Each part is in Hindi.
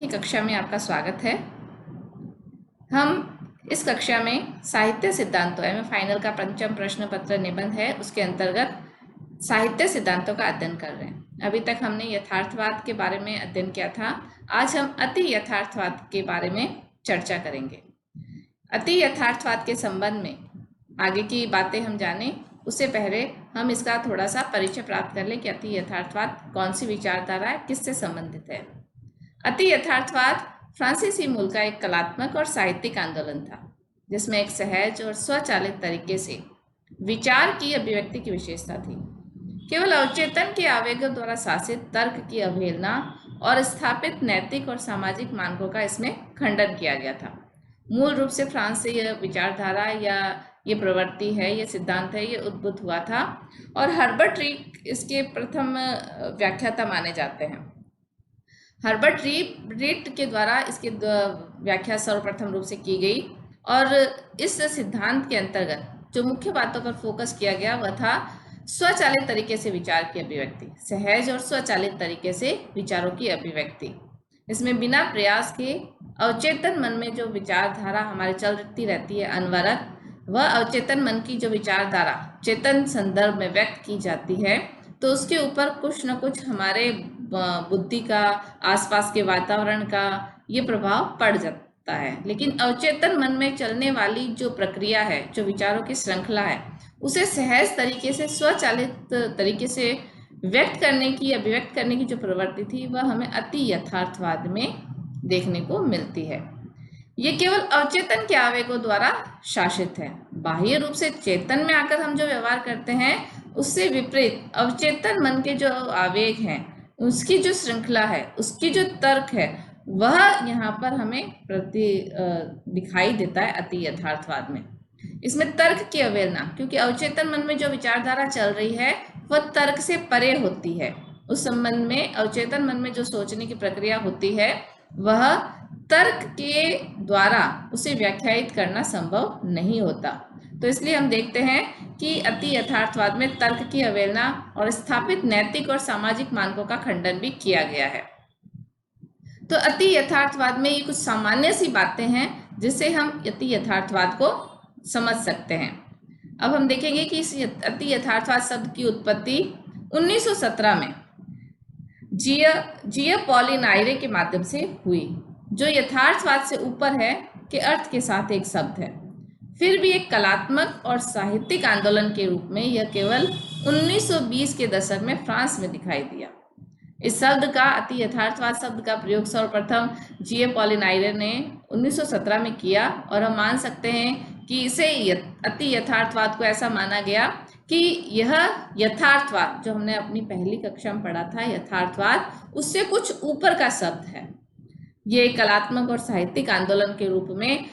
की कक्षा में आपका स्वागत है। हम इस कक्षा में साहित्य सिद्धांतों में फाइनल का पंचम प्रश्न पत्र निबंध है, उसके अंतर्गत साहित्य सिद्धांतों का अध्ययन कर रहे हैं। अभी तक हमने यथार्थवाद के बारे में अध्ययन किया था। आज हम अति यथार्थवाद के बारे में चर्चा करेंगे। अति यथार्थवाद के संबंध में आगे की बातें हम जानें, उससे पहले हम इसका थोड़ा सा परिचय प्राप्त कर लें कि अति यथार्थवाद कौन सी विचारधारा है, किससे संबंधित है। अति यथार्थवाद फ्रांसीसी मूल का एक कलात्मक और साहित्यिक आंदोलन था, जिसमें एक सहज और स्वचालित तरीके से विचार की अभिव्यक्ति की विशेषता थी। केवल अवचेतन के आवेगों द्वारा शासित तर्क की अवहेलना और स्थापित नैतिक और सामाजिक मानकों का इसमें खंडन किया गया था। मूल रूप से फ्रांस से यह विचारधारा या ये प्रवृत्ति है, ये सिद्धांत है, ये उद्भूत हुआ था और हर्बर्ट रीड इसके प्रथम व्याख्याता माने जाते हैं। हर्बर्ट रीड के द्वारा इसकी व्याख्या सर्वप्रथम रूप से की गई और इस सिद्धांत के अंतर्गत जो मुख्य बातों पर फोकस किया गया वह था स्वचालित तरीके से विचार की अभिव्यक्ति, सहज और स्वचालित तरीके से विचारों की अभिव्यक्ति। इसमें बिना प्रयास के अवचेतन मन में जो विचारधारा हमारी चलती रहती है अनवरत, वह अवचेतन मन की जो विचारधारा चेतन संदर्भ में व्यक्त की जाती है, तो उसके ऊपर कुछ न कुछ हमारे बुद्धि का, आसपास के वातावरण का ये प्रभाव पड़ जाता है। लेकिन अवचेतन मन में चलने वाली जो प्रक्रिया है, जो विचारों की श्रृंखला है, उसे सहज तरीके से, स्वचालित तरीके से व्यक्त करने की, अभिव्यक्त करने की जो प्रवृत्ति थी, वह हमें अति यथार्थवाद में देखने को मिलती है। ये केवल अवचेतन के आवेगों द्वारा शासित है। बाह्य रूप से चेतन में आकर हम जो व्यवहार करते हैं, उससे विपरीत अवचेतन मन के जो आवेग हैं, उसकी जो श्रृंखला है, उसकी जो तर्क है, वह यहाँ पर हमें दिखाई देता है अति यथार्थवाद में। इसमें तर्क की अवहेलना, क्योंकि अवचेतन मन में जो विचारधारा चल रही है वह तर्क से परे होती है। उस संबंध में अवचेतन मन में जो सोचने की प्रक्रिया होती है, वह तर्क के द्वारा उसे व्याख्यायित करना संभव नहीं होता। तो इसलिए हम देखते हैं कि अति यथार्थवाद में तर्क की अवहेलना और स्थापित नैतिक और सामाजिक मानकों का खंडन भी किया गया है। तो अति यथार्थवाद में ये कुछ सामान्य सी बातें हैं जिससे हम अति यथार्थवाद को समझ सकते हैं। अब हम देखेंगे कि इस अति यथार्थवाद शब्द की उत्पत्ति 1917 में जियोपोलिनाइरे के माध्यम से हुई, जो यथार्थवाद से ऊपर है के अर्थ के साथ एक शब्द है। फिर भी एक कलात्मक और साहित्यिक आंदोलन के रूप में यह केवल 1920 के दशक में फ्रांस में दिखाई दिया। इस शब्द का, अति यथार्थवाद शब्द का प्रयोग सर्वप्रथम जियोपोलिनाइरे ने 1917 में किया और हम मान सकते हैं कि इसे अति यथार्थवाद को ऐसा माना गया कि यह यथार्थवाद जो हमने अपनी पहली कक्षा में पढ़ा था, यथार्थवाद, उससे कुछ ऊपर का शब्द है। ये कलात्मक और साहित्यिक आंदोलन के रूप में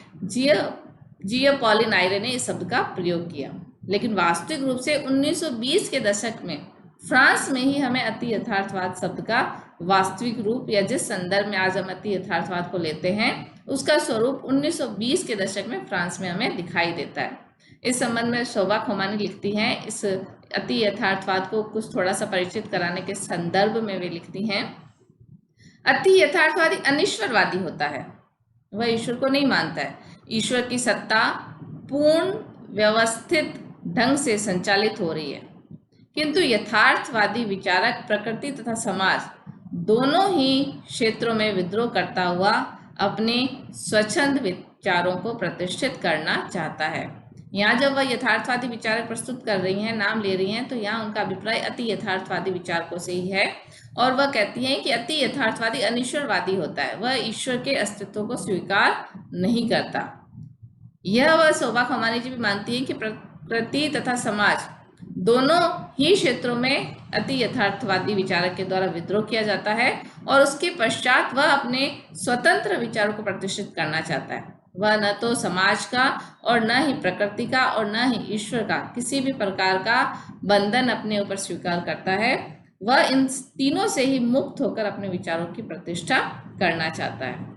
जियोपोलिनाइरे ने इस शब्द का प्रयोग किया। लेकिन वास्तविक रूप से 1920 के दशक में फ्रांस में ही हमें अति यथार्थवाद शब्द का वास्तविक रूप, या जिस संदर्भ में आज हम अति यथार्थवाद को लेते हैं, उसका स्वरूप 1920 के दशक में फ्रांस में हमें दिखाई देता है। इस संबंध में शोभा खोमानी लिखती हैं, इस अति यथार्थवाद को कुछ थोड़ा सा परिचित कराने के संदर्भ में वे लिखती हैं, अति यथार्थवादी अनिश्वरवादी होता है, वह ईश्वर को नहीं मानता है। ईश्वर की सत्ता पूर्ण व्यवस्थित ढंग से संचालित हो रही है, किंतु यथार्थवादी विचारक प्रकृति तथा समाज दोनों ही क्षेत्रों में विद्रोह करता हुआ अपने स्वच्छंद विचारों को प्रतिष्ठित करना चाहता है। यहाँ जब वह यथार्थवादी विचारक प्रस्तुत कर रही हैं, नाम ले रही हैं, तो यहाँ उनका अभिप्राय अति यथार्थवादी विचारकों से ही है और वह कहती हैं कि अति यथार्थवादी अनिश्वरवादी होता है, वह ईश्वर के अस्तित्व को स्वीकार नहीं करता। यह वह शोभा खोमानी जी भी मानती है कि प्रकृति तथा समाज दोनों ही क्षेत्रों में अति यथार्थवादी विचारक के द्वारा विद्रोह किया जाता है और उसके पश्चात वह अपने स्वतंत्र विचारों को प्रतिष्ठित करना चाहता है। वह न तो समाज का और न ही प्रकृति का और न ही ईश्वर का किसी भी प्रकार का बंधन अपने ऊपर स्वीकार करता है। वह इन तीनों से ही मुक्त होकर अपने विचारों की प्रतिष्ठा करना चाहता है।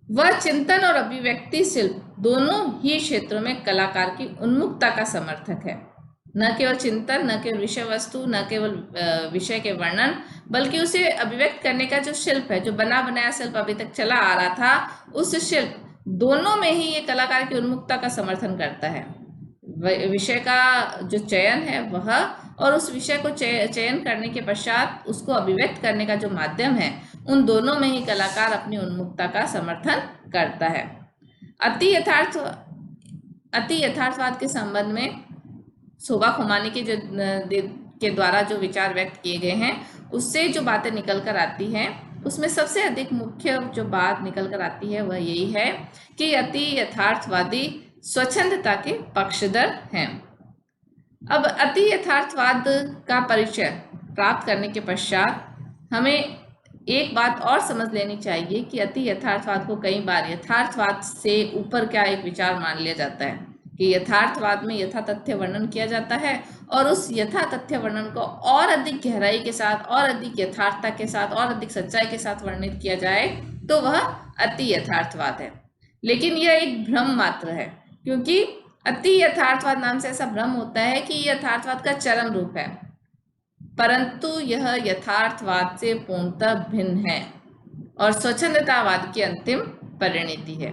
वह चिंतन और अभिव्यक्ति शिल्प दोनों ही क्षेत्रों में कलाकार की उन्मुक्तता का समर्थक है, न केवल चिंतन, न केवल विषय वस्तु, न केवल विषय के वर्णन, बल्कि उसे अभिव्यक्त करने का जो शिल्प है, जो बना बनाया शिल्प अभी तक चला आ रहा था, उस शिल्प दोनों में ही ये कलाकार की उन्मुखता का समर्थन करता है। विषय का जो चयन है वह, और उस विषय को चयन करने के पश्चात उसको अभिव्यक्त करने का जो माध्यम है, उन दोनों में ही कलाकार अपनी उन्मुखता का समर्थन करता है। अति यथार्थवाद के संबंध में शोभा खुमानी के द्वारा जो विचार व्यक्त किए गए हैं, उससे जो बातें निकल कर आती हैं, उसमें सबसे अधिक मुख्य जो बात निकल कर आती है वह यही है कि अति यथार्थवादी स्वच्छंदता के पक्षधर हैं। अब अति यथार्थवाद का परिचय प्राप्त करने के पश्चात हमें एक बात और समझ लेनी चाहिए कि अति यथार्थवाद को कई बार यथार्थवाद से ऊपर क्या एक विचार मान लिया जाता है कि यथार्थवाद में यथा तथ्य वर्णन किया जाता है, और उस यथा तथ्य वर्णन को और अधिक गहराई के साथ, और अधिक यथार्थता के साथ, और अधिक सच्चाई के साथ वर्णित किया जाए तो वह अति यथार्थवाद है। लेकिन यह एक भ्रम मात्र है, क्योंकि अति यथार्थवाद नाम से ऐसा भ्रम होता है कि यथार्थवाद का चरम रूप है, परंतु यह यथार्थवाद से पूर्णतः भिन्न है और स्वच्छंदतावाद की अंतिम परिणति है।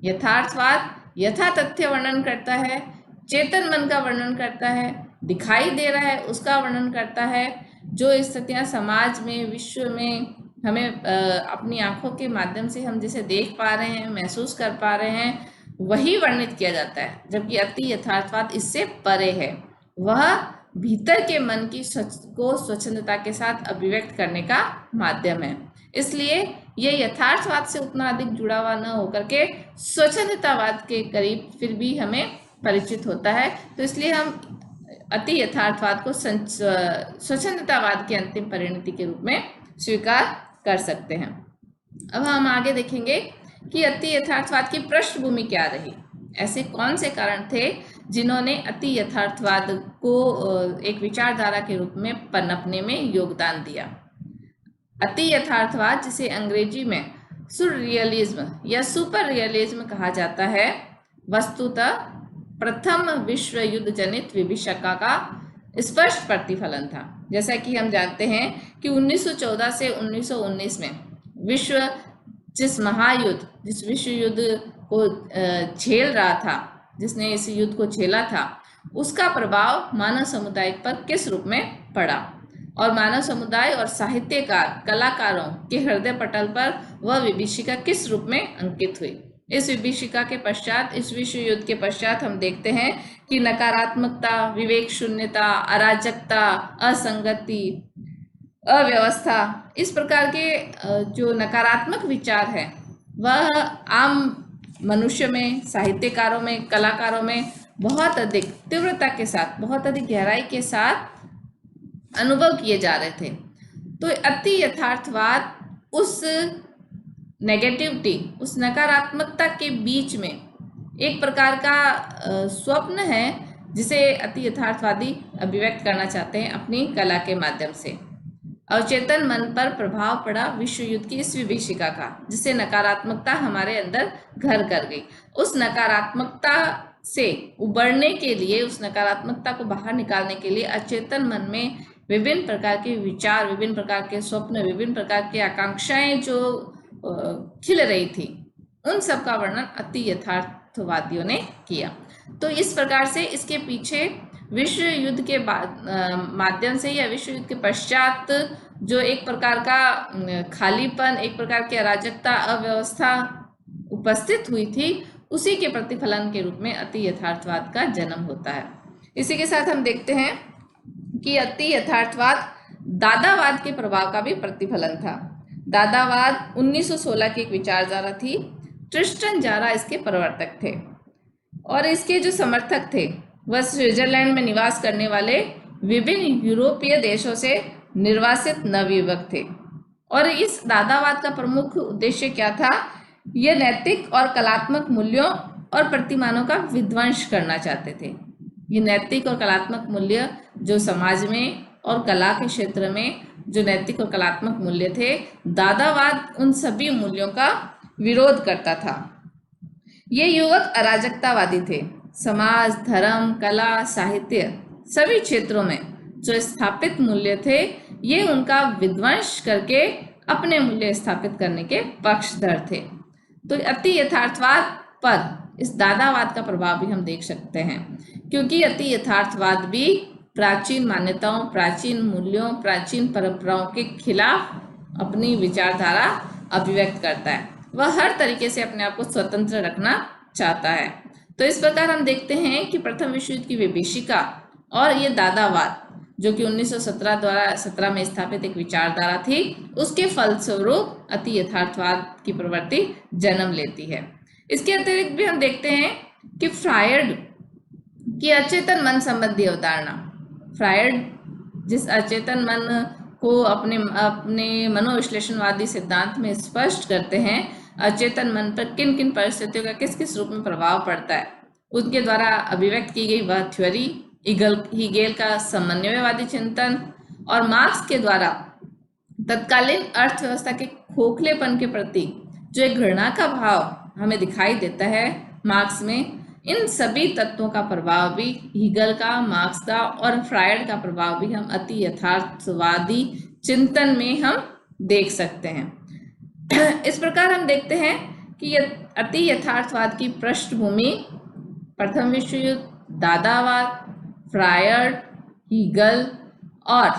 यथार्थवाद यथा तथ्य वर्णन करता है, चेतन मन का वर्णन करता है, दिखाई दे रहा है उसका वर्णन करता है, जो स्थितियां समाज में, विश्व में हमें अपनी आंखों के माध्यम से हम जिसे देख पा रहे हैं, महसूस कर पा रहे हैं, वही वर्णित किया जाता है। जबकि अति यथार्थवाद इससे परे है, वह भीतर के मन की को स्वच्छंदता के साथ अभिव्यक्त करने का माध्यम है। इसलिए ये यथार्थवाद से उतना अधिक जुड़ा हुआ न होकर के स्वच्छंदतावाद के करीब फिर भी हमें परिचित होता है। तो इसलिए हम अति यथार्थवाद को स्वच्छंदतावाद की अंतिम परिणति के रूप में स्वीकार कर सकते हैं। अब हम आगे देखेंगे कि अति यथार्थवाद की पृष्ठभूमि क्या रही, ऐसे कौन से कारण थे जिन्होंने अति यथार्थवाद को एक विचारधारा के रूप में पनपने में योगदान दिया। अति यथार्थवाद, जिसे अंग्रेजी में सुररियलिज्म या सुपर रियलिज्म कहा जाता है, वस्तुतः प्रथम विश्व युद्ध जनित विभीषका का स्पष्ट प्रतिफलन था। जैसा कि हम जानते हैं कि 1914 से 1919 में जिस महायुद्ध, जिस विश्व युद्ध को झेल रहा था, जिसने इस युद्ध को झेला था, उसका प्रभाव मानव समुदाय पर किस रूप में पड़ा, और मानव समुदाय और साहित्यकार, कलाकारों के हृदय पटल पर वह विभीषिका किस रूप में अंकित हुई। इस विभीषिका के पश्चात, इस विश्व युद्ध के पश्चात हम देखते हैं कि नकारात्मकता, विवेक शून्यता, अराजकता, असंगति, अव्यवस्था, इस प्रकार के जो नकारात्मक विचार है वह आम मनुष्य में, साहित्यकारों में, कलाकारों में बहुत अधिक तीव्रता के साथ, बहुत अधिक गहराई के साथ अनुभव किए जा रहे थे। तो अति यथार्थवाद उस नेगेटिविटी, उस नकारात्मकता के बीच में एक प्रकार का स्वप्न है जिसे अति यथार्थवादी अभिव्यक्त करना चाहते हैं अपनी कला के माध्यम से। अवचेतन मन पर प्रभाव पड़ा विश्व युद्ध की इस विभीषिका का, जिससे नकारात्मकता हमारे अंदर घर कर गई। उस नकारात्मकता से उबरने के लिए, उस नकारात्मकता को बाहर निकालने के लिए अचेतन मन में विभिन्न प्रकार के विचार, विभिन्न प्रकार के स्वप्न, विभिन्न प्रकार की आकांक्षाएं जो खिल रही थी, उन सब का वर्णन अति यथार्थवादियों ने किया। तो इस प्रकार से इसके पीछे विश्व युद्ध के माध्यम से या विश्व युद्ध के पश्चात जो एक प्रकार का खालीपन, एक प्रकार की अराजकता, अव्यवस्था उपस्थित हुई थी, उसी के प्रतिफलन के रूप में अति यथार्थवाद का जन्म होता है। इसी के साथ हम देखते हैं कि अति यथार्थवाद दादावाद के प्रभाव का भी प्रतिफलन था। दादावाद 1916 की एक विचारधारा थी। ट्रिस्टन जारा इसके प्रवर्तक थे और इसके जो समर्थक थे वह स्विट्जरलैंड में निवास करने वाले विभिन्न यूरोपीय देशों से निर्वासित नवयुवक थे। और इस दादावाद का प्रमुख उद्देश्य क्या था? यह नैतिक और कलात्मक मूल्यों और प्रतिमानों का विध्वंस करना चाहते थे। ये नैतिक और कलात्मक मूल्य जो समाज में और कला के क्षेत्र में जो नैतिक और कलात्मक मूल्य थे, दादावाद उन सभी मूल्यों का विरोध करता था। ये युवक अराजकतावादी थे। समाज, धर्म, कला, साहित्य सभी क्षेत्रों में जो स्थापित मूल्य थे ये उनका विध्वंस करके अपने मूल्य स्थापित करने के पक्षधर थे। तो अति यथार्थवाद पर इस दादावाद का प्रभाव भी हम देख सकते हैं, क्योंकि अति यथार्थवाद भी प्राचीन मान्यताओं, प्राचीन मूल्यों, प्राचीन परंपराओं के खिलाफ अपनी विचारधारा अभिव्यक्त करता है। वह हर तरीके से अपने आप को स्वतंत्र रखना चाहता है। तो इस प्रकार हम देखते हैं कि प्रथम विश्व युद्ध की विभीषिका और ये दादावाद जो कि 1917 में स्थापित एक विचारधारा थी, उसके फलस्वरूप अति यथार्थवाद की प्रवृत्ति जन्म लेती है। इसके अतिरिक्त भी हम देखते हैं कि फ्रायड की अचेतन मन संबंधी अवधारणा, फ्रायड जिस अचेतन मन को अपने मनोविश्लेषणवादी सिद्धांत में स्पष्ट करते हैं, अचेतन मन पर किन किन परिस्थितियों का किस किस रूप में प्रभाव पड़ता है, उनके द्वारा अभिव्यक्त की गई वह थ्योरी, हीगेल का समन्वयवादी चिंतन और मार्क्स के द्वारा तत्कालीन अर्थव्यवस्था के खोखलेपन के प्रति जो एक घृणा का भाव हमें दिखाई देता है मार्क्स में, इन सभी तत्वों का प्रभाव भी हीगल का, मार्क्स का और फ्रायड का प्रभाव भी हम अति यथार्थवादी चिंतन में हम देख सकते हैं। इस प्रकार हम देखते हैं कि अति यथार्थवाद की पृष्ठभूमि प्रथम विश्व युद्ध, दादावाद, फ्रायड, हीगल और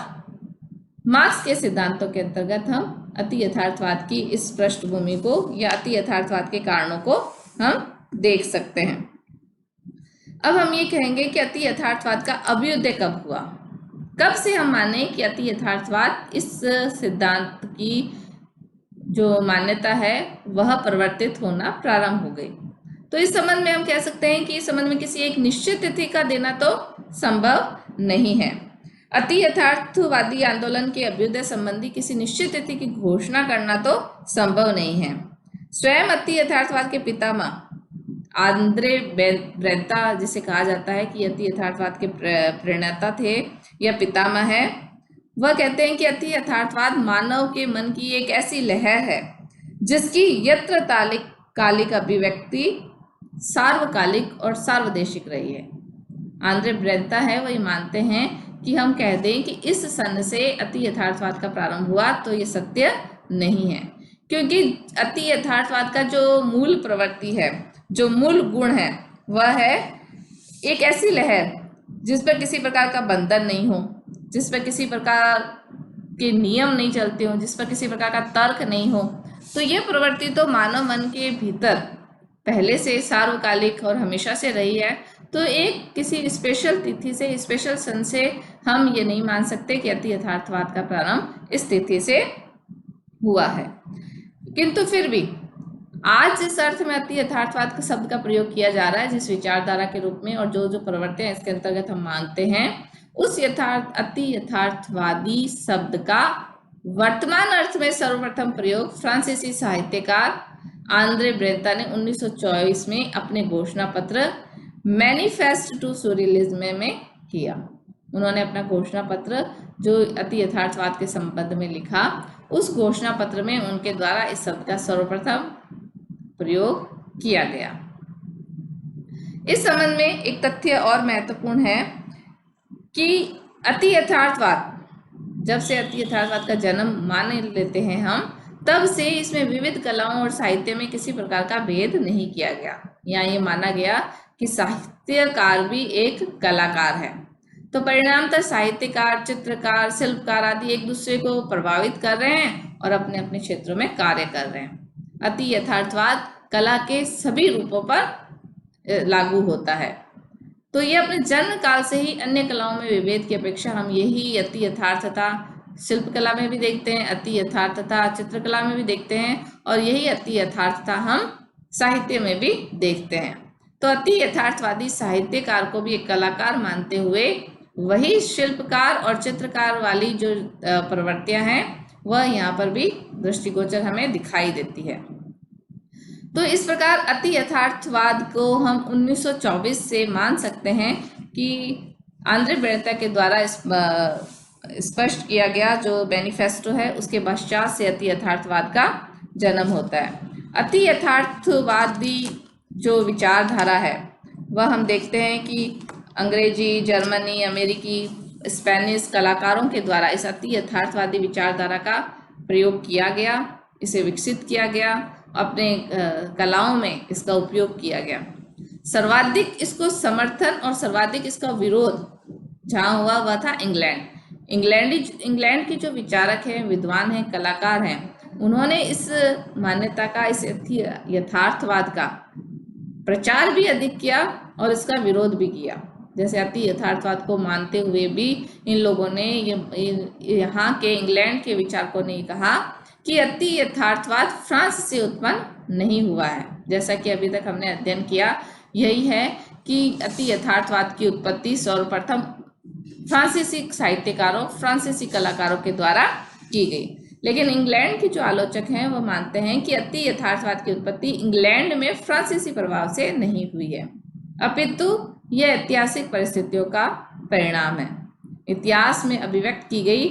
मार्क्स के सिद्धांतों के अंतर्गत हम अति यथार्थवाद की इस पृष्ठभूमि को या अति यथार्थवाद के कारणों को हम देख सकते हैं। अब हम ये कहेंगे कि अति यथार्थवाद का अभ्युदय कब हुआ, कब से हम माने कि अति यथार्थवाद इस सिद्धांत की जो मान्यता है वह परिवर्तित होना प्रारंभ हो गई। तो इस संबंध में हम कह सकते हैं कि इस संबंध में किसी एक निश्चित तिथि का देना तो संभव नहीं है। अति यथार्थवादी आंदोलन के अभ्युदय संबंधी किसी निश्चित तिथि की घोषणा करना तो संभव नहीं है। स्वयं अति यथार्थवाद के पितामह आंद्रे ब्रेंता, जिसे कहा जाता है कि अति यथार्थवाद के प्रणेता थे या पितामह है, वह कहते हैं कि अति यथार्थवाद मानव के मन की एक ऐसी लहर है जिसकी यत्रकालिक अभिव्यक्ति सार्वकालिक और सार्वदेशिक रही है। आंद्रे ब्रेंता है वही मानते हैं कि हम कह दें कि इस सन से अति यथार्थवाद का प्रारंभ हुआ तो ये सत्य नहीं है, क्योंकि अति यथार्थवाद का जो मूल प्रवृत्ति है, जो मूल गुण है, वह है एक ऐसी लहर जिस पर किसी प्रकार का बंधन नहीं हो, जिस पर किसी प्रकार के नियम नहीं चलते हो, जिस पर किसी प्रकार का तर्क नहीं हो। तो ये प्रवृत्ति तो मानव मन के भीतर पहले से सार्वकालिक और हमेशा से रही है। तो एक किसी स्पेशल तिथि से, स्पेशल सन से हम ये नहीं मान सकते कि अति यथार्थवाद का प्रारंभ इस तिथि से हुआ है। किंतु फिर भी आज जिस अर्थ में अति यथार्थवाद के शब्द का प्रयोग किया जा रहा है, जिस विचारधारा के रूप में और जो जो प्रवृत्तियां इसके अंतर्गत हम मानते हैं, उस अति यथार्थवादी शब्द का वर्तमान अर्थ में सर्वप्रथम प्रयोग फ्रांसीसी साहित्यकार आंद्रे ब्रेंता ने 1924 में अपने घोषणा पत्र मैनिफेस्ट टू सूरियलिज्म में किया। उन्होंने अपना घोषणा पत्र जो अति यथार्थवाद के संबंध में लिखा, उस घोषणा पत्र में उनके द्वारा इस शब्द का सर्वप्रथम प्रयोग किया गया। इस संबंध में एक तथ्य और महत्वपूर्ण है कि अति यथार्थवाद, जब से अति यथार्थवाद का जन्म मान लेते हैं हम, तब से इसमें विविध कलाओं और साहित्य में किसी प्रकार का भेद नहीं किया गया। यहाँ ये माना गया कि साहित्यकार भी एक कलाकार है। तो परिणामतः साहित्यकार, चित्रकार, शिल्पकार आदि एक दूसरे को प्रभावित कर रहे हैं और अपने अपने क्षेत्रों में कार्य कर रहे हैं। अति यथार्थवाद कला के सभी रूपों पर लागू होता है। तो ये अपने जन्म काल से ही अन्य कलाओं में विभेद की अपेक्षा हम यही अति यथार्थता शिल्पकला में भी देखते हैं, अति यथार्थता चित्रकला में भी देखते हैं, और यही अति यथार्थता हम साहित्य में भी देखते हैं। तो अति यथार्थवादी साहित्यकार को भी एक कलाकार मानते हुए वही शिल्पकार और चित्रकार वाली जो प्रवृत्तियां हैं वह यहाँ पर भी दृष्टिगोचर हमें दिखाई देती है। तो इस प्रकार अति यथार्थवाद को हम 1924 से मान सकते हैं कि आंद्रे ब्रेंता के द्वारा स्पष्ट किया गया जो मैनिफेस्टो है, उसके पश्चात से अति यथार्थवाद का जन्म होता है। अति यथार्थवादी जो विचारधारा है वह हम देखते हैं कि अंग्रेजी, जर्मनी, अमेरिकी, स्पेनिश कलाकारों के द्वारा इस अति यथार्थवादी विचारधारा का प्रयोग किया गया, इसे विकसित किया गया, अपने कलाओं में इसका उपयोग किया गया। सर्वाधिक इसको समर्थन और सर्वाधिक इसका विरोध जहाँ हुआ वह था इंग्लैंड के जो विचारक हैं, विद्वान हैं, कलाकार हैं, उन्होंने इस मान्यता का, इस यथार्थवाद का प्रचार भी अधिक किया और इसका विरोध भी किया। जैसे अति यथार्थवाद को मानते हुए भी इन लोगों ने, यहाँ के इंग्लैंड के विचारकों ने कहा कि अति यथार्थवाद फ्रांस से उत्पन्न नहीं हुआ है। जैसा कि अभी तक हमने अध्ययन किया, यही है कि अति यथार्थवाद की उत्पत्ति सर्वप्रथम फ्रांसीसी साहित्यकारों, फ्रांसीसी कलाकारों के द्वारा की गई। लेकिन इंग्लैंड के जो आलोचक हैं वह मानते हैं कि अति यथार्थवाद की उत्पत्ति इंग्लैंड में फ्रांसीसी प्रभाव से नहीं हुई है, अपितु यह ऐतिहासिक परिस्थितियों का परिणाम है। इतिहास में अभिव्यक्त की गई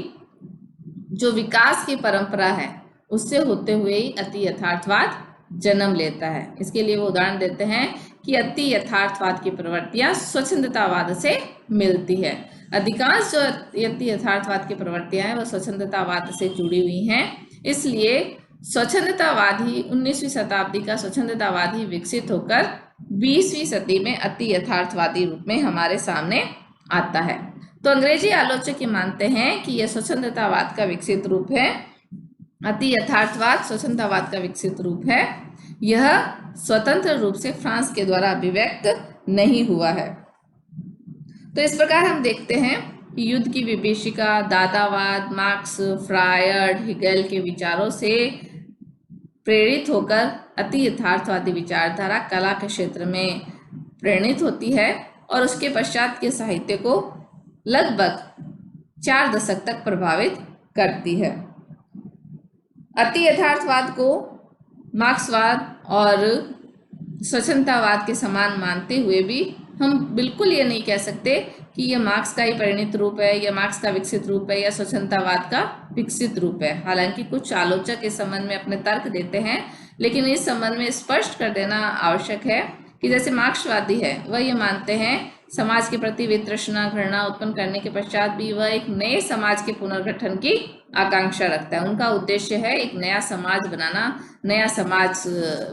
जो विकास की परंपरा है उससे होते हुए ही अति यथार्थवाद जन्म लेता है। इसके लिए वो उदाहरण देते हैं कि अति यथार्थवाद की प्रवृत्तियां स्वच्छंदतावाद से मिलती है। अधिकांश जो अति यथार्थवाद की प्रवृत्तियां हैं वह स्वच्छंदतावाद से जुड़ी हुई हैं। इसलिए स्वच्छंदतावाद ही 19वीं शताब्दी का स्वच्छंदतावाद ही विकसित होकर 20वीं सदी में अति यथार्थवादी रूप में हमारे सामने आता है। तो अंग्रेजी आलोचक ये मानते हैं कि यह स्वच्छंदतावाद का विकसित रूप है। अति यथार्थवाद स्वच्छंदतावाद का विकसित रूप है। यह स्वतंत्र रूप से फ्रांस के द्वारा अभिव्यक्त नहीं हुआ है। तो इस प्रकार हम देखते हैं कि युद्ध की विभीषिका, दादावाद, मार्क्स, फ्रायड, हिगेल के विचारों से प्रेरित होकर अति यथार्थवादी विचारधारा कला के क्षेत्र में प्रेरित होती है और उसके पश्चात के साहित्य को लगभग 4 दशक तक प्रभावित करती है। अति यथार्थवाद को मार्क्सवाद और स्वच्छंदतावाद के समान मानते हुए भी हम बिल्कुल ये नहीं कह सकते कि यह मार्क्स का ही परिणत रूप है, या मार्क्स का विकसित रूप है, या स्वच्छंदतावाद का विकसित रूप है। हालांकि कुछ आलोचक इस संबंध में अपने तर्क देते हैं, लेकिन इस संबंध में स्पष्ट कर देना आवश्यक है कि जैसे मार्क्सवादी है वह ये मानते हैं समाज के प्रति वितृष्णा, घृणा उत्पन्न करने के पश्चात भी वह एक नए समाज के पुनर्गठन की आकांक्षा रखता है। उनका उद्देश्य है एक नया समाज बनाना, नया समाज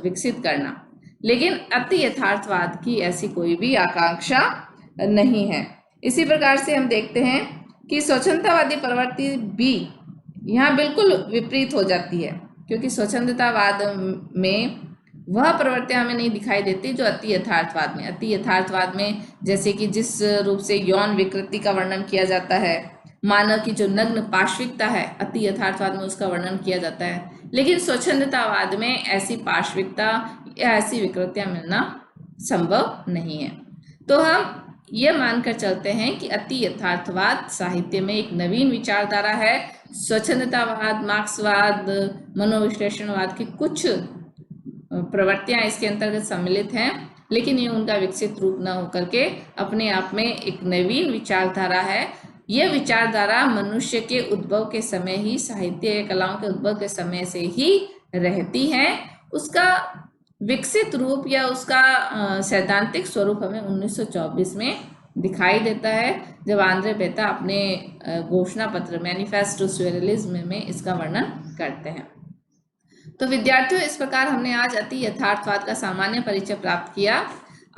विकसित करना। लेकिन अति यथार्थवाद की ऐसी कोई भी आकांक्षा नहीं है। इसी प्रकार से हम देखते हैं कि स्वच्छंदतावादी प्रवृत्ति भी यहाँ बिल्कुल विपरीत हो जाती है, क्योंकि स्वच्छंदतावाद में वह प्रवृत्तियां हमें नहीं दिखाई देती जो अति यथार्थवाद में। अति यथार्थवाद में जैसे कि जिस रूप से यौन विकृति का वर्णन किया जाता है, मानव की जो नग्न पार्श्विकता है, अति यथार्थवाद में उसका वर्णन किया जाता है। लेकिन स्वच्छंदतावाद में ऐसी पार्श्विकता या ऐसी विकृतियां मिलना संभव नहीं है। तो हम ये मानकर चलते हैं कि अति यथार्थवाद साहित्य में एक नवीन विचारधारा है। स्वच्छंदतावाद, मार्क्सवाद, मनोविश्लेषणवाद की कुछ प्रवृत्तियां इसके अंतर्गत सम्मिलित हैं, लेकिन ये उनका विकसित रूप न होकर के अपने आप में एक नवीन विचारधारा है। यह विचारधारा मनुष्य के उद्भव के समय ही, साहित्य कलाओं के उद्भव के समय से ही रहती है। उसका विकसित रूप या उसका सैद्धांतिक स्वरूप हमें 1924 में दिखाई देता है, जब आंद्रे बेता अपने घोषणा पत्र मैनिफेस्टो सूयरेलिज्म में इसका वर्णन करते हैं। तो विद्यार्थियों, इस प्रकार हमने आज अति यथार्थवाद का सामान्य परिचय प्राप्त किया।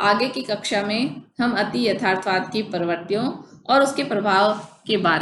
आगे की कक्षा में हम अति यथार्थवाद की प्रवृत्तियों और उसके प्रभाव के बारे